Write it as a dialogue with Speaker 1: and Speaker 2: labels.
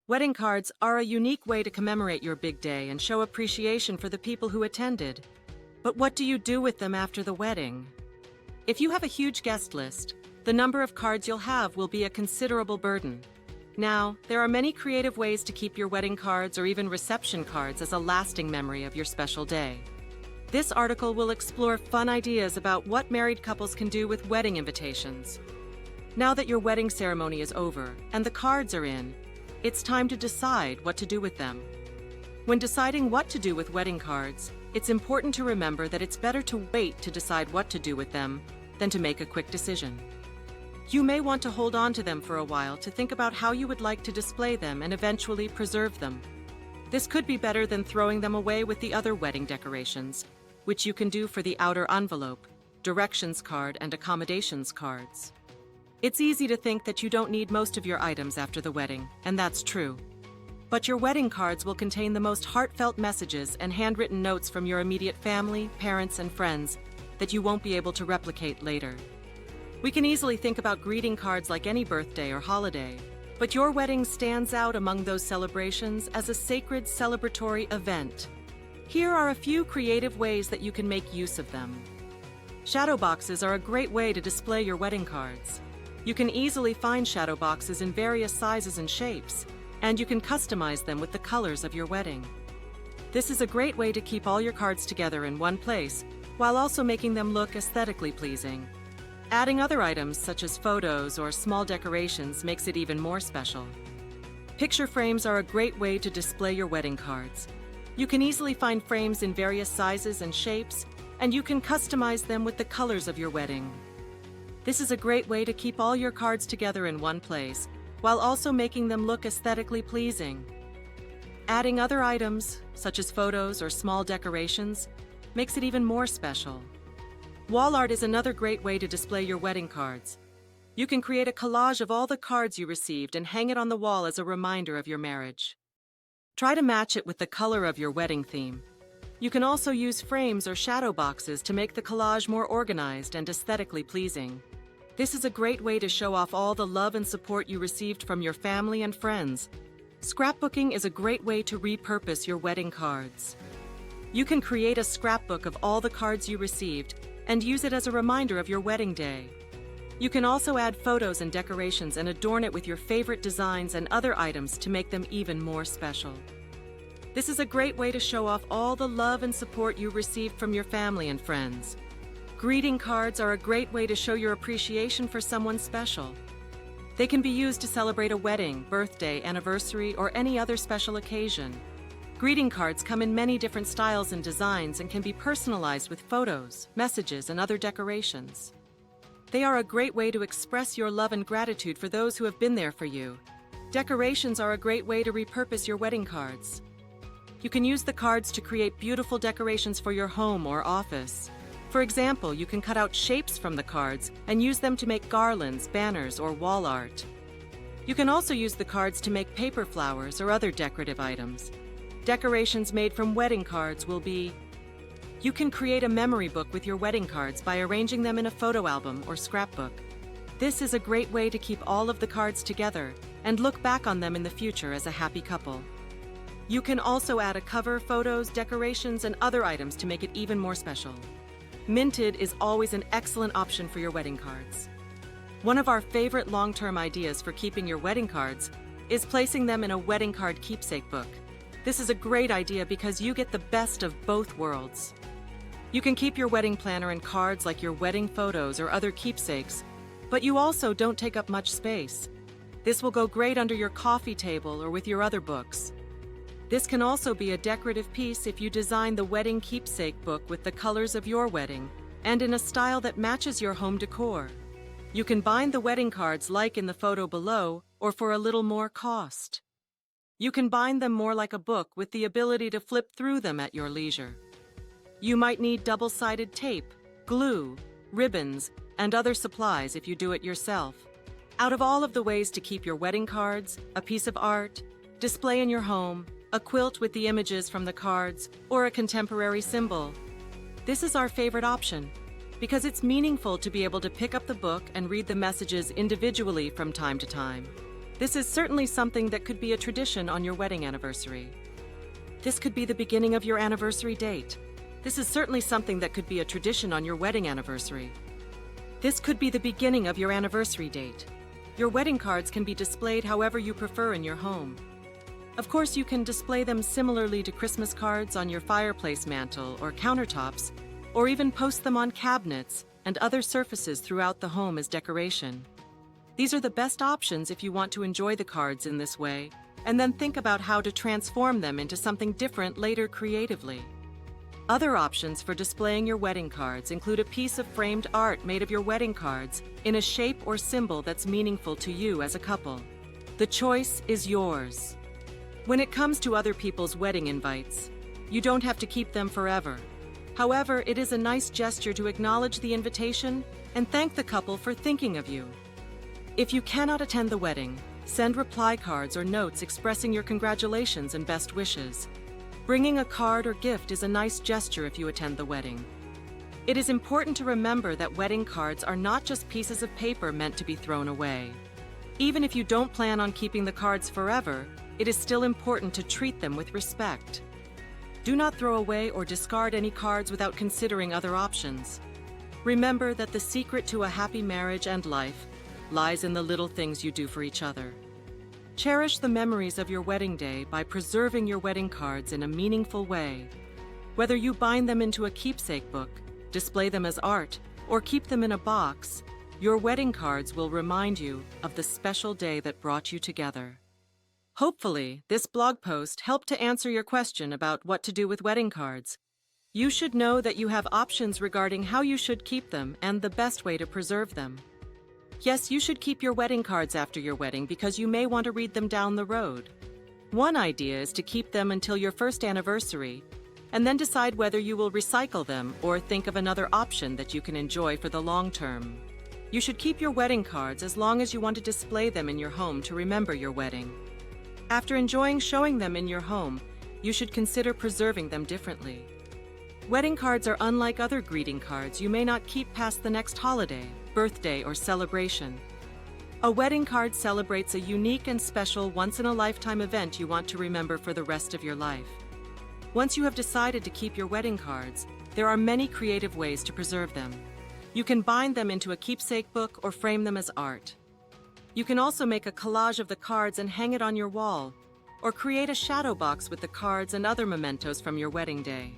Speaker 1: Wedding cards are a unique way to commemorate your big day and show appreciation for the people who attended. But what do you do with them after the wedding? If you have a huge guest list, the number of cards you'll have will be a considerable burden. Now, there are many creative ways to keep your wedding cards or even reception cards as a lasting memory of your special day. This article will explore fun ideas about what married couples can do with wedding invitations. Now that your wedding ceremony is over and the cards are in, it's time to decide what to do with them. When deciding what to do with wedding cards, it's important to remember that it's better to wait to decide what to do with them than to make a quick decision. You may want to hold on to them for a while to think about how you would like to display them and eventually preserve them. This could be better than throwing them away with the other wedding decorations, which you can do for the outer envelope, directions card, and accommodations cards. It's easy to think that you don't need most of your items after the wedding, and that's true. But your wedding cards will contain the most heartfelt messages and handwritten notes from your immediate family, parents, and friends that you won't be able to replicate later. We can easily think about greeting cards like any birthday or holiday, but your wedding stands out among those celebrations as a sacred celebratory event. Here are a few creative ways that you can make use of them. Shadow boxes are a great way to display your wedding cards. You can easily find shadow boxes in various sizes and shapes, and you can customize them with the colors of your wedding. This is a great way to keep all your cards together in one place, while also making them look aesthetically pleasing. Adding other items such as photos or small decorations makes it even more special. Picture frames are a great way to display your wedding cards. You can easily find frames in various sizes and shapes, and you can customize them with the colors of your wedding. This is a great way to keep all your cards together in one place, while also making them look aesthetically pleasing. Adding other items, such as photos or small decorations, makes it even more special. Wall art is another great way to display your wedding cards. You can create a collage of all the cards you received and hang it on the wall as a reminder of your marriage. Try to match it with the color of your wedding theme. You can also use frames or shadow boxes to make the collage more organized and aesthetically pleasing. This is a great way to show off all the love and support you received from your family and friends. Scrapbooking is a great way to repurpose your wedding cards. You can create a scrapbook of all the cards you received and use it as a reminder of your wedding day. You can also add photos and decorations and adorn it with your favorite designs and other items to make them even more special. This is a great way to show off all the love and support you received from your family and friends. Greeting cards are a great way to show your appreciation for someone special. They can be used to celebrate a wedding, birthday, anniversary, or any other special occasion. Greeting cards come in many different styles and designs and can be personalized with photos, messages, and other decorations. They are a great way to express your love and gratitude for those who have been there for you. Decorations are a great way to repurpose your wedding cards. You can use the cards to create beautiful decorations for your home or office. For example, you can cut out shapes from the cards and use them to make garlands, banners, or wall art. You can also use the cards to make paper flowers or other decorative items. Decorations made from wedding cards will be: you can create a memory book with your wedding cards by arranging them in a photo album or scrapbook. This is a great way to keep all of the cards together and look back on them in the future as a happy couple. You can also add a cover, photos, decorations, and other items to make it even more special. Minted is always an excellent option for your wedding cards. One of our favorite long-term ideas for keeping your wedding cards is placing them in a wedding card keepsake book. This is a great idea because you get the best of both worlds. You can keep your wedding planner and cards like your wedding photos or other keepsakes, but you also don't take up much space. This will go great under your coffee table or with your other books. This can also be a decorative piece if you design the wedding keepsake book with the colors of your wedding and in a style that matches your home decor. You can bind the wedding cards like in the photo below or for a little more cost. You can bind them more like a book with the ability to flip through them at your leisure. You might need double-sided tape, glue, ribbons, and other supplies if you do it yourself. Out of all of the ways to keep your wedding cards, a piece of art, display in your home, a quilt with the images from the cards, or a contemporary symbol, this is our favorite option because it's meaningful to be able to pick up the book and read the messages individually from time to time. This is certainly something that could be a tradition on your wedding anniversary. This could be the beginning of your anniversary date. This is certainly something that could be a tradition on your wedding anniversary. This could be the beginning of your anniversary date. Your wedding cards can be displayed however you prefer in your home. Of course, you can display them similarly to Christmas cards on your fireplace mantle or countertops, or even post them on cabinets and other surfaces throughout the home as decoration. These are the best options if you want to enjoy the cards in this way, and then think about how to transform them into something different later creatively. Other options for displaying your wedding cards include a piece of framed art made of your wedding cards in a shape or symbol that's meaningful to you as a couple. The choice is yours. When it comes to other people's wedding invites, you don't have to keep them forever. However, it is a nice gesture to acknowledge the invitation and thank the couple for thinking of you. If you cannot attend the wedding, send reply cards or notes expressing your congratulations and best wishes. Bringing a card or gift is a nice gesture if you attend the wedding. It is important to remember that wedding cards are not just pieces of paper meant to be thrown away. Even if you don't plan on keeping the cards forever, it is still important to treat them with respect. Do not throw away or discard any cards without considering other options. Remember that the secret to a happy marriage and life lies in the little things you do for each other. Cherish the memories of your wedding day by preserving your wedding cards in a meaningful way. Whether you bind them into a keepsake book, display them as art, or keep them in a box, your wedding cards will remind you of the special day that brought you together. Hopefully, this blog post helped to answer your question about what to do with wedding cards. You should know that you have options regarding how you should keep them and the best way to preserve them. Yes, you should keep your wedding cards after your wedding because you may want to read them down the road. One idea is to keep them until your first anniversary, and then decide whether you will recycle them or think of another option that you can enjoy for the long term. You should keep your wedding cards as long as you want to display them in your home to remember your wedding. After enjoying showing them in your home, you should consider preserving them differently. Wedding cards are unlike other greeting cards you may not keep past the next holiday, birthday, or celebration. A wedding card celebrates a unique and special once-in-a-lifetime event you want to remember for the rest of your life. Once you have decided to keep your wedding cards, there are many creative ways to preserve them. You can bind them into a keepsake book or frame them as art. You can also make a collage of the cards and hang it on your wall, or create a shadow box with the cards and other mementos from your wedding day.